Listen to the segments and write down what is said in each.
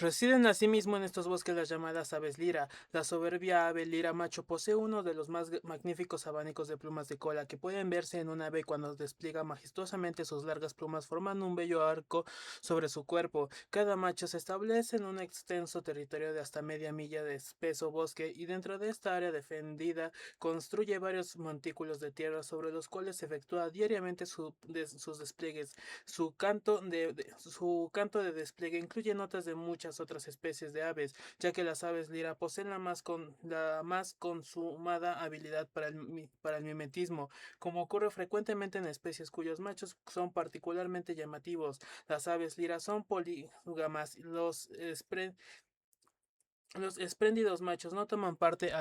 Residen asimismo en estos bosques las llamadas aves lira. La soberbia ave lira macho posee uno de los más magníficos abanicos de plumas de cola que pueden verse en un ave cuando despliega majestuosamente sus largas plumas formando un bello arco sobre su cuerpo. Cada macho se establece en un extenso territorio de hasta media milla de espeso bosque y dentro de esta área defendida construye varios montículos de tierra sobre los cuales efectúa diariamente sus despliegues. Su canto de despliegue incluye notas de muchas otras especies de aves, ya que las aves lira poseen la más consumada habilidad para el mimetismo, como ocurre frecuentemente en especies cuyos machos son particularmente llamativos. Las aves lira son polígamas. Los espléndidos machos no toman parte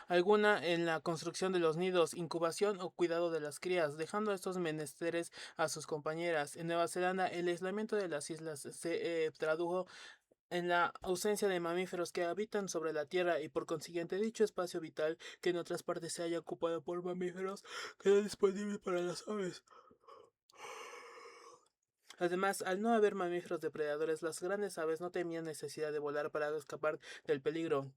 alguna en la construcción de los nidos, incubación o cuidado de las crías, dejando estos menesteres a sus compañeras. En Nueva Zelanda, el aislamiento de las islas se tradujo en la ausencia de mamíferos que habitan sobre la Tierra y por consiguiente dicho espacio vital que en otras partes se haya ocupado por mamíferos queda disponible para las aves. Además, al no haber mamíferos depredadores, las grandes aves no tenían necesidad de volar para escapar del peligro.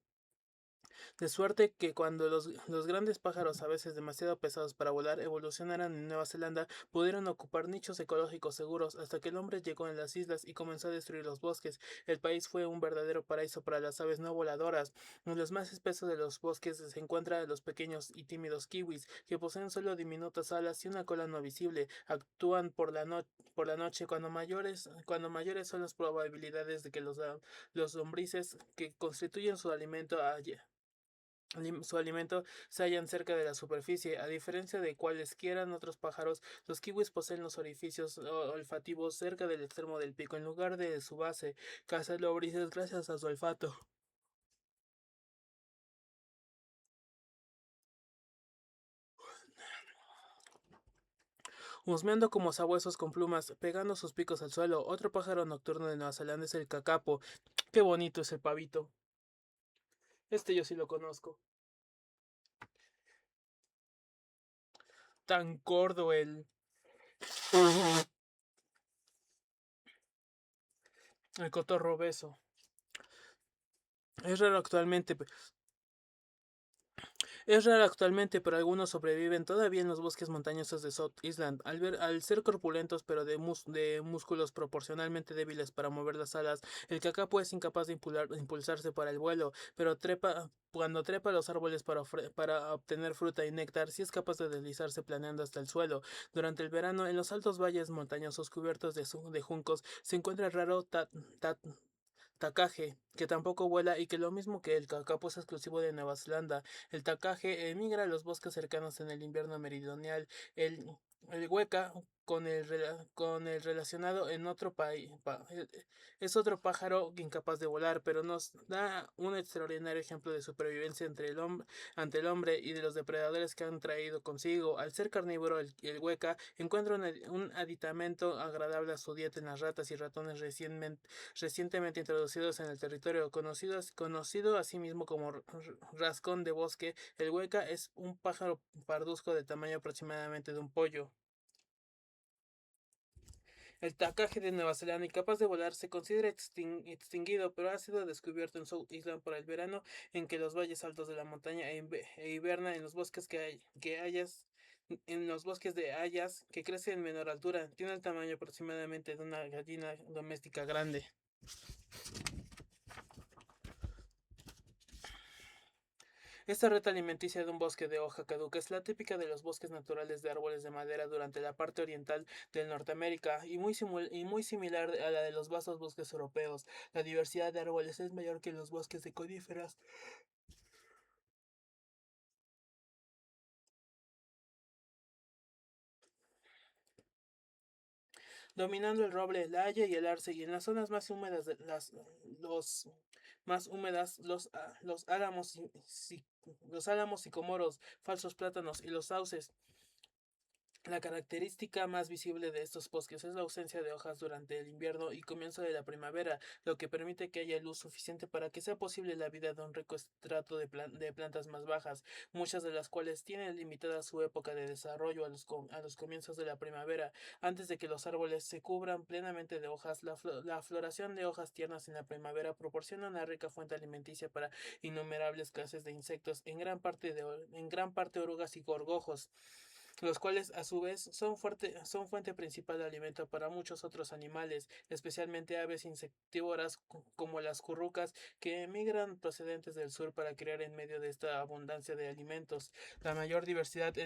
De suerte que cuando los grandes pájaros, a veces demasiado pesados para volar, evolucionaron en Nueva Zelanda, pudieron ocupar nichos ecológicos seguros hasta que el hombre llegó en las islas y comenzó a destruir los bosques. El país fue un verdadero paraíso para las aves no voladoras. En los más espesos de los bosques se encuentran los pequeños y tímidos kiwis, que poseen solo diminutas alas y una cola no visible. Actúan por la noche cuando mayores son las probabilidades de que los lombrices que constituyen su alimento se hallan cerca de la superficie. A diferencia de cualesquiera otros pájaros, los kiwis poseen los orificios olfativos cerca del extremo del pico en lugar de su base. Cazan lombrices gracias a su olfato. Husmeando como sabuesos con plumas, pegando sus picos al suelo. Otro pájaro nocturno de Nueva Zelanda es el cacapo. Qué bonito es el pavito. Este yo sí lo conozco. Tan gordo el cotorro beso. Es raro actualmente, pero algunos sobreviven todavía en los bosques montañosos de South Island. Al ser corpulentos pero de músculos proporcionalmente débiles para mover las alas, el cacapo es incapaz de impulsarse para el vuelo, pero cuando trepa los árboles para obtener fruta y néctar, sí es capaz de deslizarse planeando hasta el suelo. Durante el verano, en los altos valles montañosos cubiertos de juncos, se encuentra el raro Takaje, que tampoco vuela y que lo mismo que el cacapo es exclusivo de Nueva Zelanda. El takaje emigra a los bosques cercanos en el invierno meridional. El, el hueca, con el relacionado en otro país, es otro pájaro incapaz de volar, pero nos da un extraordinario ejemplo de supervivencia ante el hombre y de los depredadores que han traído consigo. Al ser carnívoro, el hueca encuentra un aditamento agradable a su dieta en las ratas y ratones recientemente introducidos en el territorio, conocido asimismo como rascón de bosque. El hueca es un pájaro parduzco de tamaño aproximadamente de un pollo. El tacaje de Nueva Zelanda, incapaz de volar, se considera extinguido, pero ha sido descubierto en South Island por el verano, en que los valles altos de la montaña hiberna en los bosques que hayas en los bosques de hayas que crecen en menor altura. Tiene el tamaño aproximadamente de una gallina doméstica grande. Esta red alimenticia de un bosque de hoja caduca es la típica de los bosques naturales de árboles de madera durante la parte oriental de Norteamérica y muy similar a la de los vastos bosques europeos. La diversidad de árboles es mayor que en los bosques de coníferas, dominando el roble, la haya y el arce, y en las zonas más húmedas los más húmedas, los álamos, sicomoros, falsos plátanos y los sauces. La característica más visible de estos bosques es la ausencia de hojas durante el invierno y comienzo de la primavera, lo que permite que haya luz suficiente para que sea posible la vida de un rico estrato de plantas más bajas, muchas de las cuales tienen limitada su época de desarrollo a los comienzos de la primavera. Antes de que los árboles se cubran plenamente de hojas, la floración de hojas tiernas en la primavera proporciona una rica fuente alimenticia para innumerables clases de insectos, en gran parte orugas y gorgojos, los cuales a su vez son fuente principal de alimento para muchos otros animales, especialmente aves insectívoras como las currucas, que emigran procedentes del sur para criar en medio de esta abundancia de alimentos. La mayor diversidad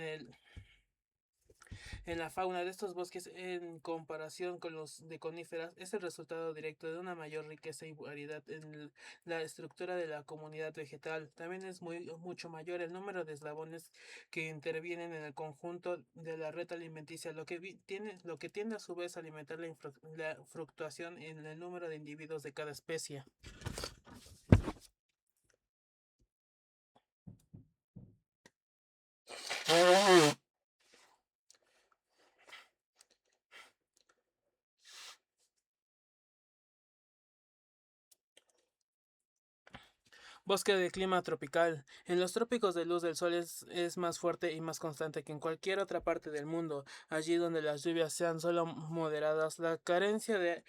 en la fauna de estos bosques en comparación con los de coníferas es el resultado directo de una mayor riqueza y variedad en la estructura de la comunidad vegetal. También es mucho mayor el número de eslabones que intervienen en el conjunto de la red alimenticia, lo que tiende a su vez a alimentar la fluctuación en el número de individuos de cada especie. Bosque de clima tropical. En los trópicos de luz del sol es más fuerte y más constante que en cualquier otra parte del mundo. Allí donde las lluvias sean solo moderadas, la carencia de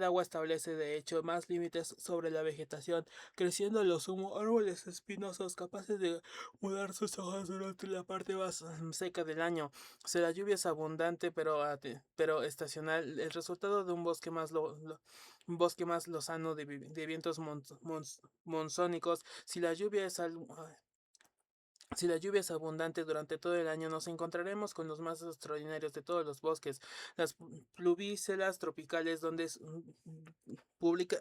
agua establece de hecho más límites sobre la vegetación, creciendo los árboles espinosos capaces de mudar sus hojas durante la parte más seca del año. Si la lluvia es abundante pero estacional, el resultado de un bosque más lozano de vientos monzónicos. Si la lluvia es abundante durante todo el año, nos encontraremos con los más extraordinarios de todos los bosques, las pluvícelas tropicales, publica,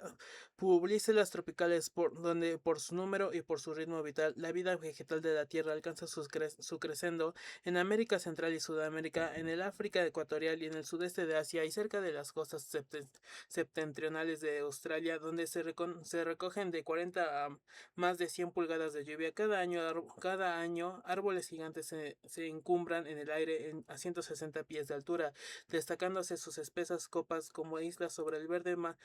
pluvícelas tropicales, donde por su número y por su ritmo vital, la vida vegetal de la Tierra alcanza su crescendo en América Central y Sudamérica, en el África ecuatorial y en el sudeste de Asia y cerca de las costas septentrionales de Australia, donde se recogen de 40 a más de 100 pulgadas de lluvia cada año. Árboles gigantes se encumbran en el aire a 160 pies de altura, destacándose sus espesas copas como islas sobre el verde mar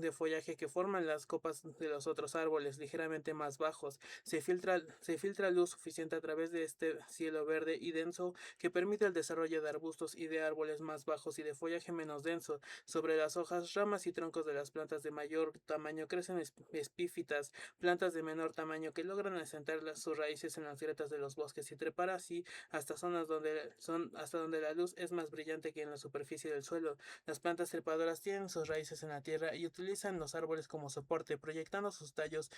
de follaje que forman las copas de los otros árboles ligeramente más bajos. Se filtra luz suficiente a través de este cielo verde y denso que permite el desarrollo de arbustos y de árboles más bajos y de follaje menos denso. Sobre las hojas, ramas y troncos de las plantas de mayor tamaño crecen espífitas, plantas de menor tamaño que logran asentar sus raíces en las grietas de los bosques y trepar así hasta donde la luz es más brillante que en la superficie del suelo. Las plantas trepadoras tienen sus raíces en la tierra y utilizan los árboles como soporte, proyectando sus tallos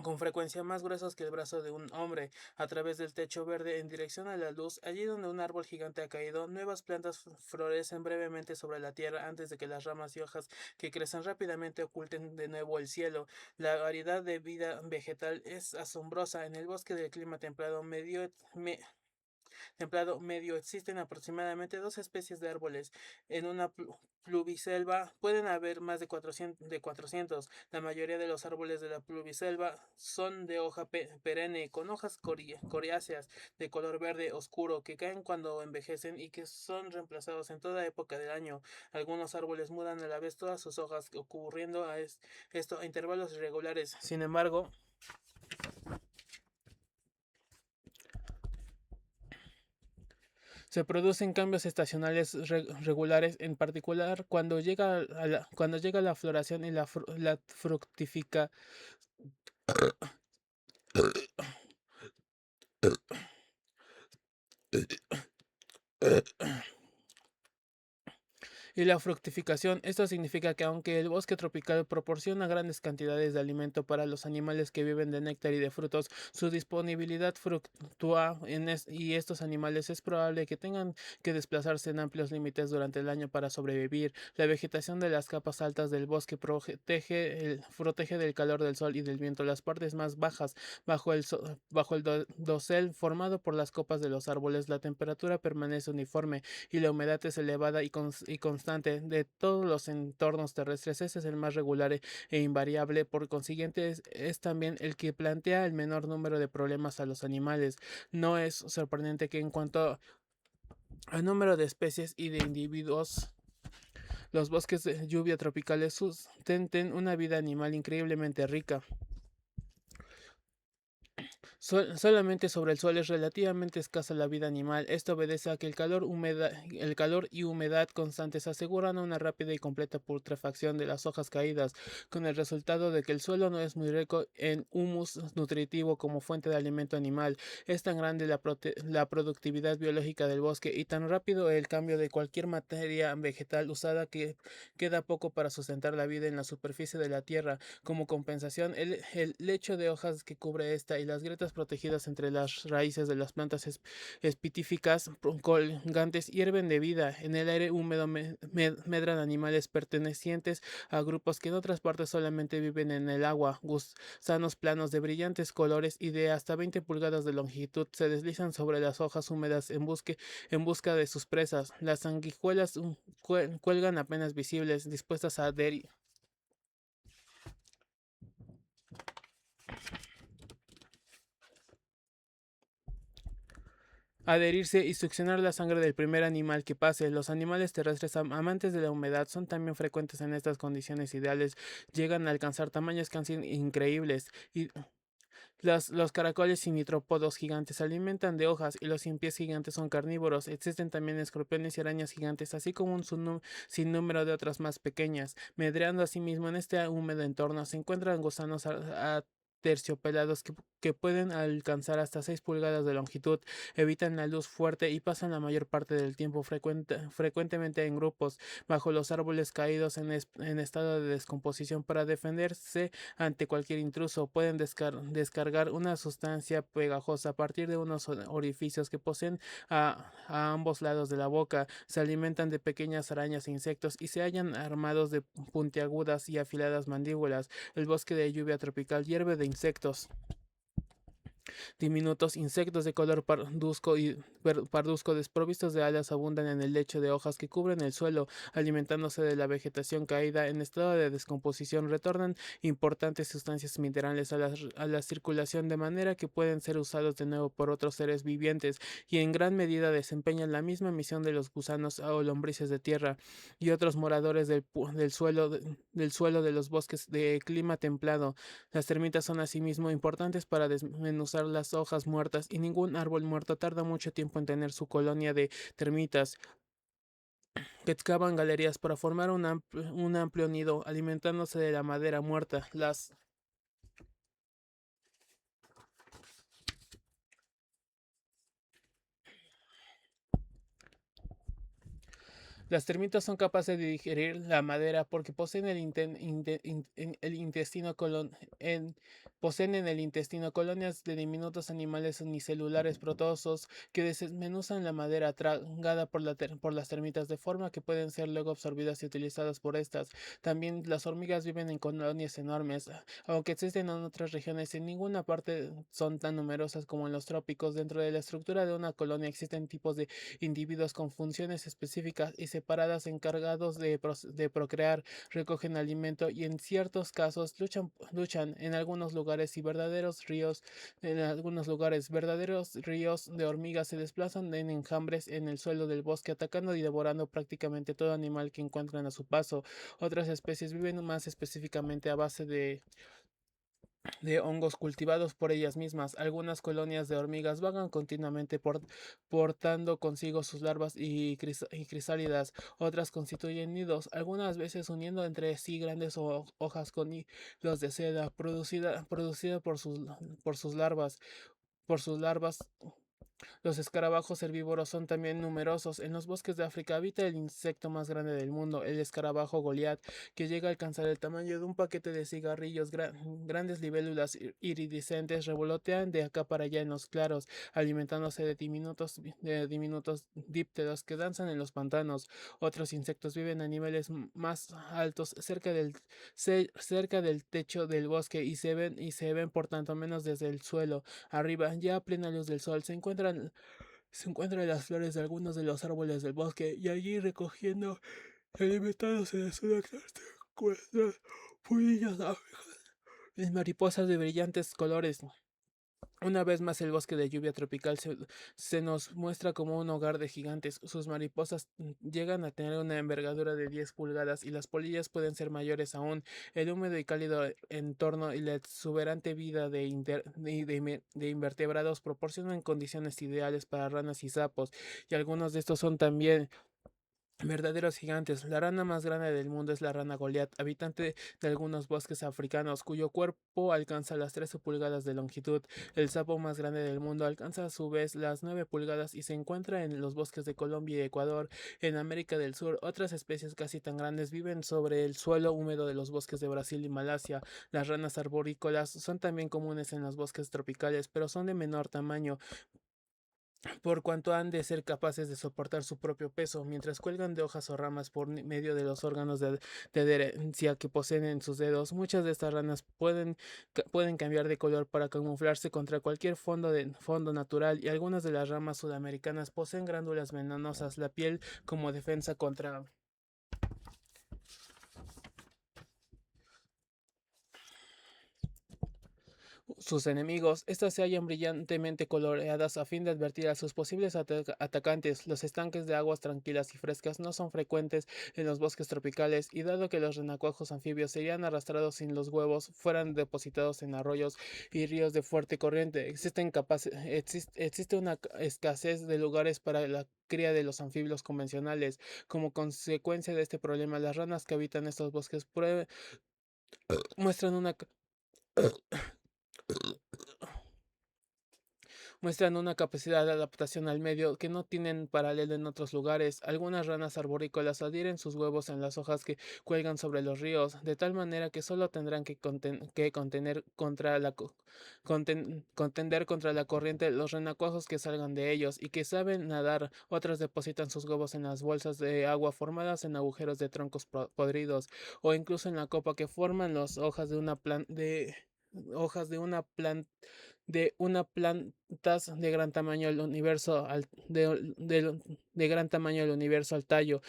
con frecuencia más gruesos que el brazo de un hombre, a través del techo verde en dirección a la luz. Allí donde un árbol gigante ha caído, nuevas plantas florecen brevemente sobre la tierra antes de que las ramas y hojas que crecen rápidamente oculten de nuevo el cielo. La variedad de vida vegetal es asombrosa. En el bosque del clima templado medio existen aproximadamente dos especies de árboles. En una pluviselva pueden haber más de 400. La mayoría de los árboles de la pluviselva son de hoja perenne, con hojas coriáceas de color verde oscuro que caen cuando envejecen y que son reemplazados en toda época del año. Algunos árboles mudan a la vez todas sus hojas, ocurriendo esto a intervalos irregulares. Sin embargo, se producen cambios estacionales regulares, en particular cuando llega la floración y la fructifica. Y la fructificación. Esto significa que aunque el bosque tropical proporciona grandes cantidades de alimento para los animales que viven de néctar y de frutos, su disponibilidad fluctúa y estos animales es probable que tengan que desplazarse en amplios límites durante el año para sobrevivir. La vegetación de las capas altas del bosque protege del calor del sol y del viento. Las partes más bajas, bajo el dosel formado por las copas de los árboles, la temperatura permanece uniforme y la humedad es elevada y constante constante de todos los entornos terrestres. Ese es el más regular e invariable. Por consiguiente, es también el que plantea el menor número de problemas a los animales. No es sorprendente que en cuanto al número de especies y de individuos, los bosques de lluvia tropicales sustenten una vida animal increíblemente rica. Solamente sobre el suelo es relativamente escasa la vida animal. Esto obedece a que el calor y humedad constantes aseguran una rápida y completa putrefacción de las hojas caídas, con el resultado de que el suelo no es muy rico en humus nutritivo como fuente de alimento animal. Es tan grande la productividad biológica del bosque y tan rápido el cambio de cualquier materia vegetal usada que queda poco para sustentar la vida en la superficie de la tierra. Como compensación, el lecho de hojas que cubre esta y las grietas protegidas entre las raíces de las plantas espitíficas colgantes hierven de vida. En el aire húmedo medran animales pertenecientes a grupos que en otras partes solamente viven en el agua. Gusanos planos de brillantes colores y de hasta 20 pulgadas de longitud se deslizan sobre las hojas húmedas en busca de sus presas. Las sanguijuelas cuelgan apenas visibles, dispuestas a adherirse y succionar la sangre del primer animal que pase. Los animales terrestres amantes de la humedad son también frecuentes en estas condiciones ideales. Llegan a alcanzar tamaños casi increíbles. Y los caracoles y nitrópodos gigantes se alimentan de hojas y los cien pies gigantes son carnívoros. Existen también escorpiones y arañas gigantes, así como un sinnúmero de otras más pequeñas. Medreando asimismo en este húmedo entorno se encuentran gusanos terciopelados que pueden alcanzar hasta 6 pulgadas de longitud, evitan la luz fuerte y pasan la mayor parte del tiempo frecuentemente en grupos bajo los árboles caídos en estado de descomposición para defenderse ante cualquier intruso. Pueden descargar una sustancia pegajosa a partir de unos orificios que poseen a ambos lados de la boca. Se alimentan de pequeñas arañas e insectos y se hallan armados de puntiagudas y afiladas mandíbulas. El bosque de lluvia tropical hierve de insectos. Diminutos insectos de color parduzco desprovistos de alas abundan en el lecho de hojas que cubren el suelo, alimentándose de la vegetación caída en estado de descomposición. Retornan importantes sustancias minerales a la circulación de manera que pueden ser usados de nuevo por otros seres vivientes y en gran medida desempeñan la misma misión de los gusanos o lombrices de tierra y otros moradores del suelo de los bosques de clima templado. Las termitas son asimismo importantes para desmenuzar las hojas muertas y ningún árbol muerto tarda mucho tiempo en tener su colonia de termitas que excavan galerías para formar un amplio nido alimentándose de la madera muerta. Las termitas son capaces de digerir la madera porque poseen el intestino poseen en el intestino colonias de diminutos animales unicelulares protozoos que desmenuzan la madera tragada por las termitas de forma que pueden ser luego absorbidas y utilizadas por estas. También las hormigas viven en colonias enormes, aunque existen en otras regiones, en ninguna parte son tan numerosas como en los trópicos. Dentro de la estructura de una colonia existen tipos de individuos con funciones específicas y separadas encargados de procrear, recogen alimento y en ciertos casos luchan en algunos lugares verdaderos ríos de hormigas se desplazan en enjambres en el suelo del bosque atacando y devorando prácticamente todo animal que encuentran a su paso. Otras especies viven más específicamente a base de hongos cultivados por ellas mismas. Algunas colonias de hormigas vagan continuamente portando consigo sus larvas y crisálidas. Otras constituyen nidos, algunas veces uniendo entre sí grandes hojas con hilos de seda producida por sus larvas. Por sus larvas los escarabajos herbívoros son también numerosos. En los bosques de África habita el insecto más grande del mundo, el escarabajo Goliat, que llega a alcanzar el tamaño de un paquete de cigarrillos. Grandes libélulas iridiscentes revolotean de acá para allá en los claros, alimentándose de diminutos dípteros que danzan en los pantanos. Otros insectos viven a niveles más altos, cerca del techo del bosque y se ven por tanto menos desde el suelo. Arriba, ya a plena luz del sol, se encuentran las flores de algunos de los árboles del bosque y allí recogiendo alimentándose de su néctar, polillas, abejas y mariposas de brillantes colores. Una vez más el bosque de lluvia tropical se nos muestra como un hogar de gigantes. Sus mariposas llegan a tener una envergadura de 10 pulgadas y las polillas pueden ser mayores aún. El húmedo y cálido entorno y la exuberante vida de invertebrados proporcionan condiciones ideales para ranas y sapos, y algunos de estos son también verdaderos gigantes. La rana más grande del mundo es la rana Goliat, habitante de algunos bosques africanos, cuyo cuerpo alcanza las 13 pulgadas de longitud. El sapo más grande del mundo alcanza a su vez las 9 pulgadas y se encuentra en los bosques de Colombia y Ecuador. En América del Sur, otras especies casi tan grandes viven sobre el suelo húmedo de los bosques de Brasil y Malasia. Las ranas arborícolas son también comunes en los bosques tropicales, pero son de menor tamaño por cuanto han de ser capaces de soportar su propio peso, mientras cuelgan de hojas o ramas por medio de los órganos de adherencia que poseen en sus dedos. Muchas de estas ranas pueden cambiar de color para camuflarse contra cualquier fondo natural, y algunas de las ramas sudamericanas poseen glándulas venenosas, la piel como defensa contra sus enemigos. Estas se hallan brillantemente coloreadas a fin de advertir a sus posibles atacantes. Los estanques de aguas tranquilas y frescas no son frecuentes en los bosques tropicales, y dado que los renacuajos anfibios serían arrastrados sin los huevos fueran depositados en arroyos y ríos de fuerte corriente, existe una escasez de lugares para la cría de los anfibios convencionales. Como consecuencia de este problema, las ranas que habitan estos bosques muestran una muestran una capacidad de adaptación al medio que no tienen paralelo en otros lugares. Algunas ranas arborícolas adhieren sus huevos en las hojas que cuelgan sobre los ríos, de tal manera que solo tendrán que contender contra la corriente los renacuajos que salgan de ellos y que saben nadar. Otras depositan sus huevos en las bolsas de agua formadas en agujeros de troncos podridos, o incluso en la copa que forman las hojas de una planta de plantas de gran tamaño del universo de gran tamaño del universo al tallo.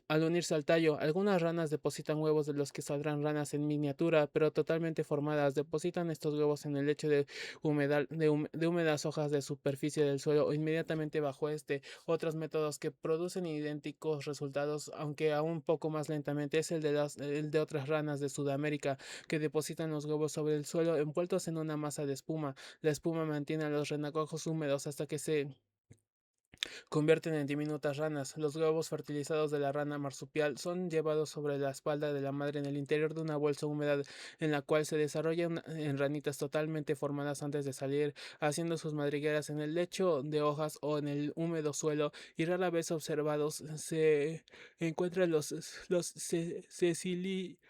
Al unirse al tallo, algunas ranas depositan huevos de los que saldrán ranas en miniatura, pero totalmente formadas. Depositan estos huevos en el lecho de húmedas hojas de superficie del suelo o inmediatamente bajo este. Otros métodos que producen idénticos resultados, aunque aún poco más lentamente, es el de otras ranas de Sudamérica, que depositan los huevos sobre el suelo envueltos en una masa de espuma. La espuma mantiene a los renacuajos húmedos hasta que se convierten en diminutas ranas. Los huevos fertilizados de la rana marsupial son llevados sobre la espalda de la madre en el interior de una bolsa húmeda en la cual se desarrollan en ranitas totalmente formadas antes de salir, haciendo sus madrigueras en el lecho de hojas o en el húmedo suelo, y rara vez observados se encuentran los cecílidos.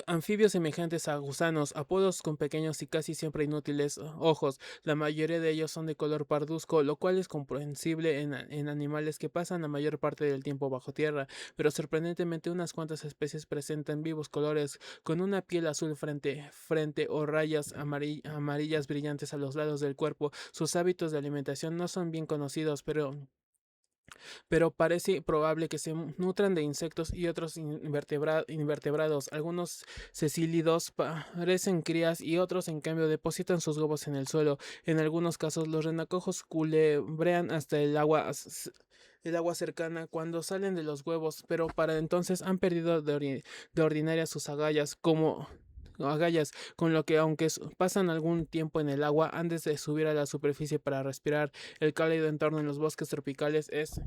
Anfibios semejantes a gusanos, apodos con pequeños y casi siempre inútiles ojos. La mayoría de ellos son de color parduzco, lo cual es comprensible en animales que pasan la mayor parte del tiempo bajo tierra, pero sorprendentemente unas cuantas especies presentan vivos colores, con una piel azul frente o rayas amarillas brillantes a los lados del cuerpo. Sus hábitos de alimentación no son bien conocidos, pero parece probable que se nutran de insectos y otros invertebrados. Algunos cecílidos parecen crías y otros, en cambio, depositan sus huevos en el suelo. En algunos casos, los renacuajos culebrean hasta el agua cercana cuando salen de los huevos, pero para entonces han perdido de ordinaria sus agallas, con lo que aunque pasan algún tiempo en el agua antes de subir a la superficie para respirar, el cálido entorno en los bosques tropicales es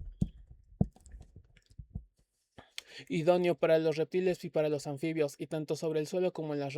idóneo para los reptiles y para los anfibios, y tanto sobre el suelo como en las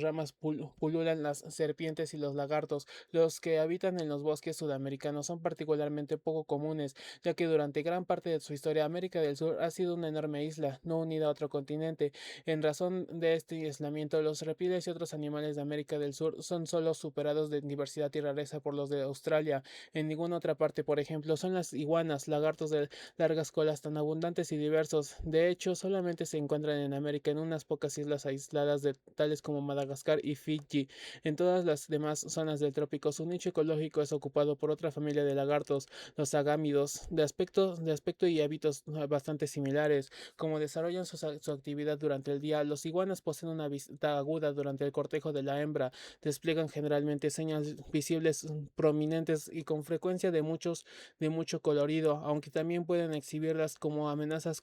ramas pululan las serpientes y los lagartos. Los que habitan en los bosques sudamericanos son particularmente poco comunes, ya que durante gran parte de su historia América del Sur ha sido una enorme isla, no unida a otro continente. En razón de este aislamiento, los reptiles y otros animales de América del Sur son solo superados de diversidad y rareza por los de Australia. En ninguna otra parte, por ejemplo, son las iguanas, lagartos de largas colas tan abundantes y diversos. De De hecho, solamente se encuentran en América en unas pocas islas aisladas tales como Madagascar y Fiji. En todas las demás zonas del trópico, su nicho ecológico es ocupado por otra familia de lagartos, los agámidos, de aspecto y hábitos bastante similares. Como desarrollan su actividad durante el día, los iguanas poseen una vista aguda durante el cortejo de la hembra, despliegan generalmente señas visibles prominentes y con frecuencia de mucho colorido, aunque también pueden exhibirlas como amenazas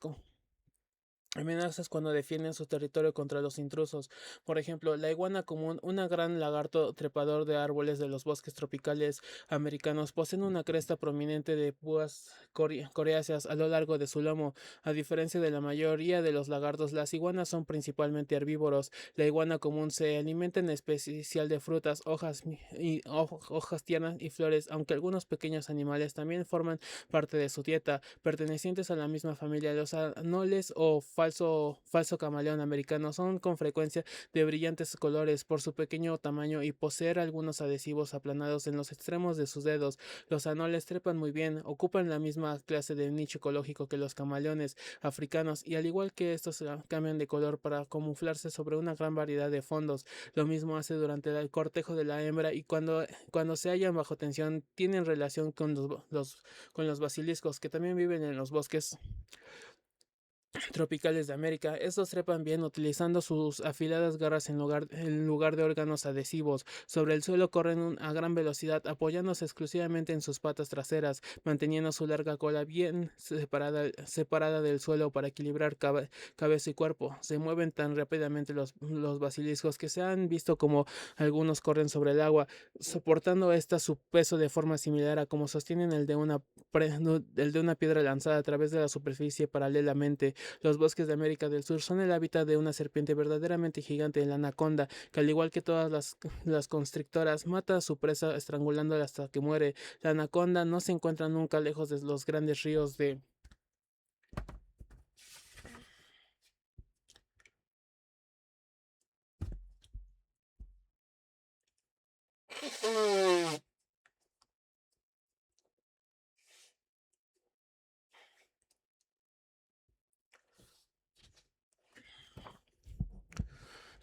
cuando defienden su territorio contra los intrusos. Por ejemplo, la iguana común, una gran lagarto trepador de árboles de los bosques tropicales americanos, posee una cresta prominente de púas coriáceas a lo largo de su lomo. A diferencia de la mayoría de los lagartos, las iguanas son principalmente herbívoros. La iguana común se alimenta en especial de frutas, hojas tiernas y flores, aunque algunos pequeños animales también forman parte de su dieta, pertenecientes a la misma familia. Los anoles o falso camaleón americano son con frecuencia de brillantes colores por su pequeño tamaño y poseer algunos adhesivos aplanados en los extremos de sus dedos. Los anoles trepan muy bien, ocupan la misma clase de nicho ecológico que los camaleones africanos y al igual que estos cambian de color para camuflarse sobre una gran variedad de fondos. Lo mismo hace durante el cortejo de la hembra y cuando se hallan bajo tensión tienen relación con los basiliscos que también viven en los bosques tropicales de América. Estos trepan bien utilizando sus afiladas garras en lugar de órganos adhesivos. Sobre el suelo corren a gran velocidad, apoyándose exclusivamente en sus patas traseras, manteniendo su larga cola bien separada del suelo para equilibrar cabeza y cuerpo. Se mueven tan rápidamente los basiliscos que se han visto como algunos corren sobre el agua, soportando su peso de forma similar a como sostienen el de una piedra lanzada a través de la superficie paralelamente. Los bosques de América del Sur son el hábitat de una serpiente verdaderamente gigante, la anaconda, que al igual que todas las constrictoras, mata a su presa estrangulándola hasta que muere. La anaconda no se encuentra nunca lejos de los grandes ríos de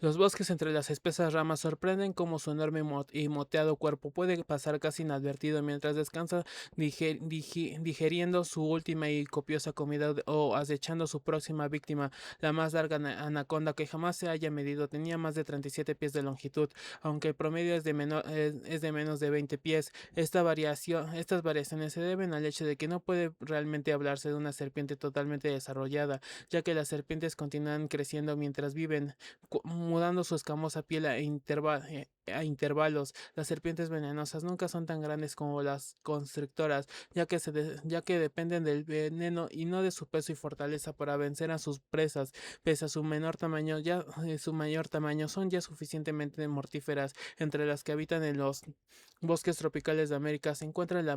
Los bosques entre las espesas ramas sorprenden como su enorme y moteado cuerpo puede pasar casi inadvertido mientras descansa digiriendo su última y copiosa comida o acechando su próxima víctima. La más larga anaconda que jamás se haya medido tenía más de 37 pies de longitud, aunque el promedio es de menos de 20 pies. Estas variaciones se deben al hecho de que no puede realmente hablarse de una serpiente totalmente desarrollada, ya que las serpientes continúan creciendo mientras viven mudando su escamosa piel a intervalos. Las serpientes venenosas nunca son tan grandes como las constrictoras, ya que dependen del veneno y no de su peso y fortaleza para vencer a sus presas. Pese a su mayor tamaño, son ya suficientemente mortíferas. Entre las que habitan en los bosques tropicales de América se encuentran la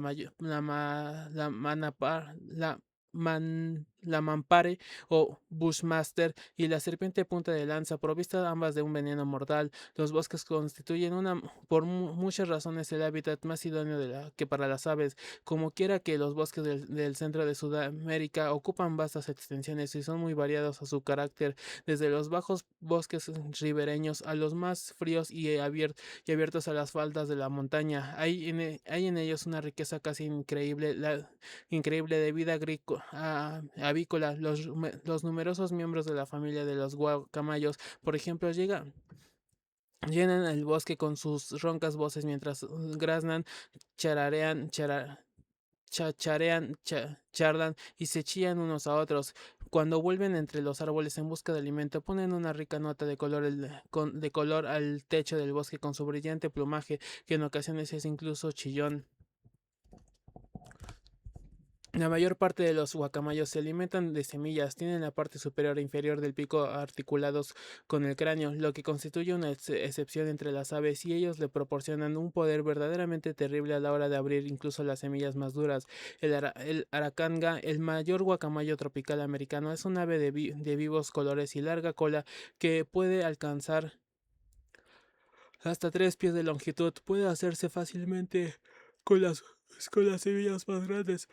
mampare o bushmaster y la serpiente punta de lanza, provistas ambas de un veneno mortal. Los bosques constituyen por muchas razones el hábitat más idóneo que para las aves. Como quiera que los bosques del centro de Sudamérica ocupan vastas extensiones y son muy variados a su carácter, desde los bajos bosques ribereños a los más fríos y abiertos a las faldas de la montaña. Hay en ellos una riqueza casi increíble de vida avícola. Los numerosos miembros de la familia de los guacamayos, por ejemplo, llenan el bosque con sus roncas voces mientras graznan, chararean, chacharean, charlan y se chillan unos a otros. Cuando vuelven entre los árboles en busca de alimento, ponen una rica nota de color al techo del bosque con su brillante plumaje, que en ocasiones es incluso chillón. La mayor parte de los guacamayos se alimentan de semillas, tienen la parte superior e inferior del pico articulados con el cráneo, lo que constituye una excepción entre las aves, y ellos le proporcionan un poder verdaderamente terrible a la hora de abrir incluso las semillas más duras. El aracanga, el mayor guacamayo tropical americano, es un ave de vivos colores y larga cola que puede alcanzar hasta 3 pies de longitud. Puede hacerse fácilmente con las semillas más grandes.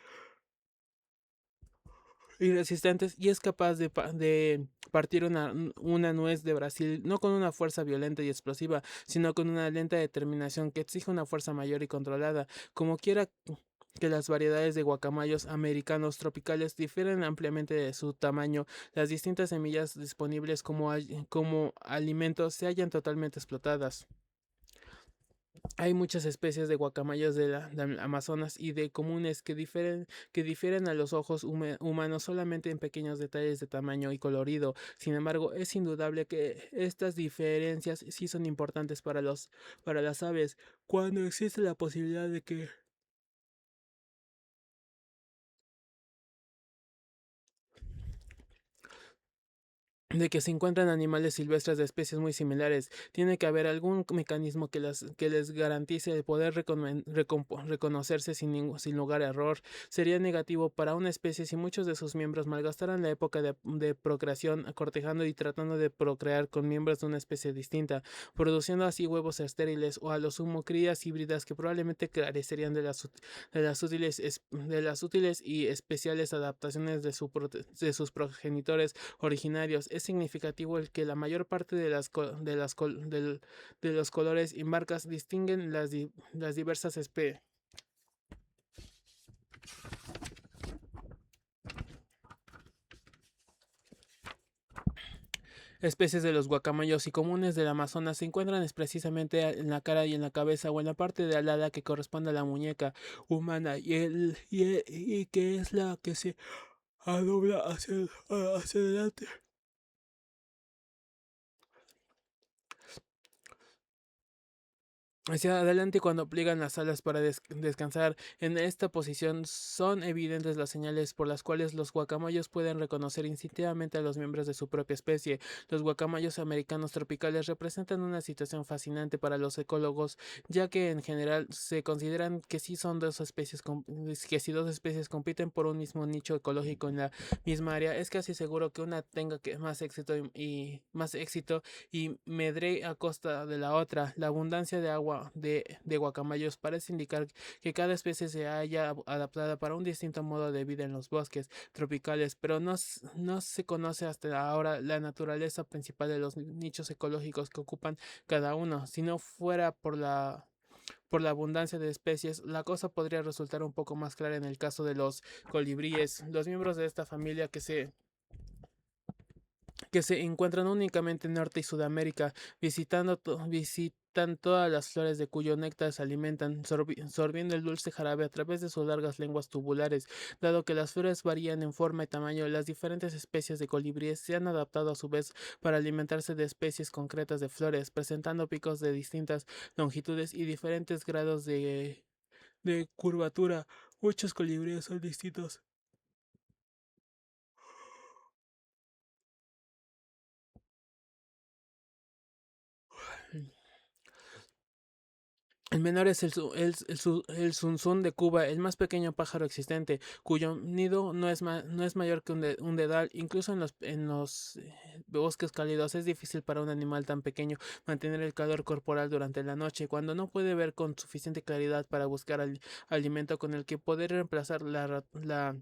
y resistentes y es capaz de partir una nuez de Brasil no con una fuerza violenta y explosiva, sino con una lenta determinación que exige una fuerza mayor y controlada. Como quiera que las variedades de guacamayos americanos tropicales difieren ampliamente de su tamaño, las distintas semillas disponibles como alimentos se hallan totalmente explotadas. Hay muchas especies de guacamayos del Amazonas y de comunes que difieren a los ojos humanos solamente en pequeños detalles de tamaño y colorido. Sin embargo, es indudable que estas diferencias sí son importantes para las aves, cuando existe la posibilidad de que se encuentran animales silvestres de especies muy similares. Tiene que haber algún mecanismo que les garantice el poder reconocerse sin lugar a error. Sería negativo para una especie si muchos de sus miembros malgastaran la época de procreación cortejando y tratando de procrear con miembros de una especie distinta, produciendo así huevos estériles o a lo sumo crías híbridas que probablemente carecerían de las útiles y especiales adaptaciones de sus progenitores originarios. Es significativo el que la mayor parte de los colores y marcas distinguen las diversas especies de los guacamayos y comunes del Amazonas se encuentran precisamente en la cara y en la cabeza o en la parte de alada que corresponde a la muñeca humana y que es la que se dobla hacia adelante. Hacia adelante cuando pliegan las alas para descansar. En esta posición son evidentes las señales por las cuales los guacamayos pueden reconocer instintivamente a los miembros de su propia especie. Los guacamayos americanos tropicales representan una situación fascinante para los ecólogos, ya que en general se consideran que si dos especies compiten por un mismo nicho ecológico en la misma área, es casi seguro que una tenga más éxito y más éxito y medre a costa de la otra. La abundancia de agua de guacamayos parece indicar que cada especie se haya adaptada para un distinto modo de vida en los bosques tropicales, pero no se conoce hasta ahora la naturaleza principal de los nichos ecológicos que ocupan cada uno. Si no fuera por la abundancia de especies, la cosa podría resultar un poco más clara en el caso de los colibríes. Los miembros de esta familia que se encuentran únicamente en Norte y Sudamérica, visitan todas las flores de cuyo néctar se alimentan, sorbiendo el dulce jarabe a través de sus largas lenguas tubulares. Dado que las flores varían en forma y tamaño, las diferentes especies de colibríes se han adaptado a su vez para alimentarse de especies concretas de flores, presentando picos de distintas longitudes y diferentes grados de curvatura. Muchos colibríes son distintos. El menor es el zunzún de Cuba, el más pequeño pájaro existente, cuyo nido no es mayor que un dedal. Incluso en los bosques cálidos es difícil para un animal tan pequeño mantener el calor corporal durante la noche, cuando no puede ver con suficiente claridad para buscar alimento con el que poder reemplazar la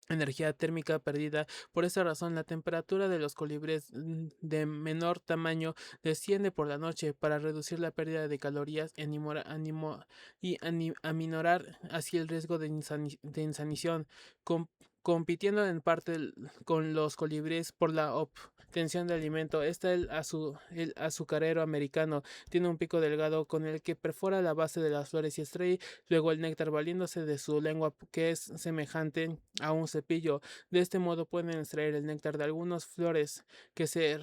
energía térmica perdida. Por esa razón, la temperatura de los colibríes de menor tamaño desciende por la noche para reducir la pérdida de calorías y, aminorar así el riesgo de insanición, com- compitiendo en parte con los colibríes por la obtención de alimento. El azucarero americano tiene un pico delgado con el que perfora la base de las flores y extrae luego el néctar valiéndose de su lengua que es semejante a un cepillo. De este modo pueden extraer el néctar de algunas flores que se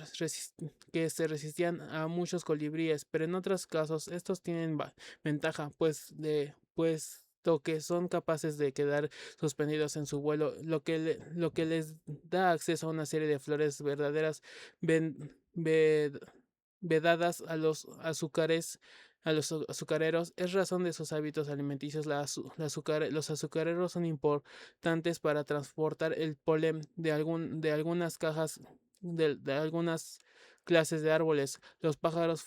resistían a muchos colibríes, pero en otros casos estos tienen ventaja, puesto que son capaces de quedar suspendidos en su vuelo, lo que les da acceso a una serie de flores verdaderas ven- ved- vedadas a los azucareros. Es razón de sus hábitos alimenticios. Los azucareros son importantes para transportar el polen de algunas cajas, de algunas clases de árboles. Los pájaros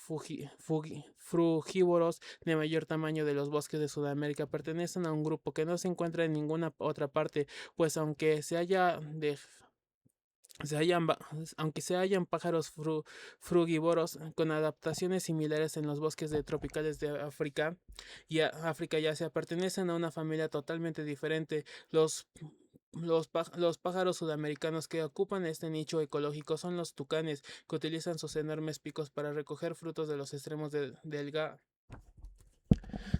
frugívoros de mayor tamaño de los bosques de Sudamérica pertenecen a un grupo que no se encuentra en ninguna otra parte, pues aunque se hallan pájaros frugívoros con adaptaciones similares en los bosques tropicales de África África y Asia, pertenecen a una familia totalmente diferente. Los pájaros sudamericanos que ocupan este nicho ecológico son los tucanes, que utilizan sus enormes picos para recoger frutos de los extremos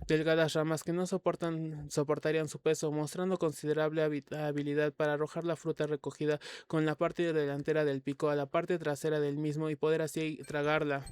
delgadas ramas que no soportarían su peso, mostrando considerable habilidad para arrojar la fruta recogida con la parte delantera del pico a la parte trasera del mismo y poder así tragarla.